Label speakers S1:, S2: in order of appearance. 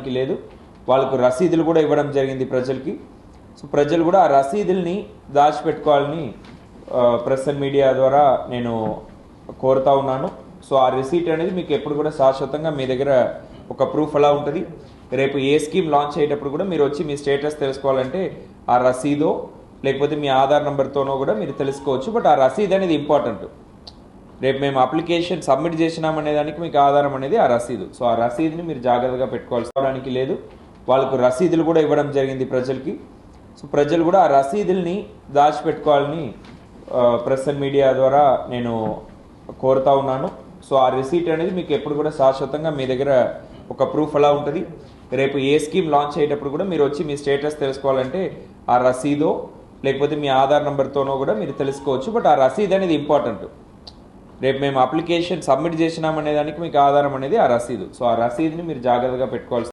S1: తీసుకోవడానికి లేదు. వాళ్ళకు రసీదులు కూడా ఇవ్వడం జరిగింది ప్రజలకి. సో ప్రజలు కూడా ఆ రసీదుల్ని దాచిపెట్టుకోవాలని ప్రెస్ అండ్ మీడియా ద్వారా నేను కోరుతా ఉన్నాను. సో ఆ రిసీట్ అనేది మీకు ఎప్పుడు కూడా శాశ్వతంగా మీ దగ్గర ఒక ప్రూఫ్ అలా ఉంటుంది. రేపు ఏ స్కీమ్ లాంచ్ అయ్యేటప్పుడు కూడా మీరు వచ్చి మీ స్టేటస్ తెలుసుకోవాలంటే ఆ రసీదో లేకపోతే మీ ఆధార్ నెంబర్తోనో కూడా మీరు తెలుసుకోవచ్చు. బట్ ఆ రసీద్ అనేది ఇంపార్టెంట్. రేపు మేము అప్లికేషన్ సబ్మిట్ చేసినామనే దానికి మీకు ఆధారం అనేది ఆ రసీదు. సో ఆ రసీదుని మీరు జాగ్రత్తగా పెట్టుకోవాల్సి లేదు. వాళ్ళకు రసీదులు కూడా ఇవ్వడం జరిగింది ప్రజలకి. సో ప్రజలు కూడా ఆ రసీదుల్ని దాచిపెట్టుకోవాలని ప్రెస్ అండ్ మీడియా ద్వారా నేను కోరుతా ఉన్నాను. సో ఆ రిసీట్ అనేది మీకు ఎప్పుడు కూడా శాశ్వతంగా మీ దగ్గర ఒక ప్రూఫ్ అలా ఉంటుంది. రేపు ఏ స్కీమ్ లాంచ్ అయ్యేటప్పుడు కూడా మీరు వచ్చి మీ స్టేటస్ తెలుసుకోవాలంటే ఆ రసీదో లేకపోతే మీ ఆధార్ నెంబర్తోనో కూడా మీరు తెలుసుకోవచ్చు. బట్ ఆ రసీద్ అనేది ఇంపార్టెంట్. రేపు మేము అప్లికేషన్ సబ్మిట్ చేసినామనే దానికి మీకు ఆధారం అనేది ఆ రసీదు. సో ఆ రసీదుని మీరు జాగ్రత్తగా పెట్టుకోవాల్సి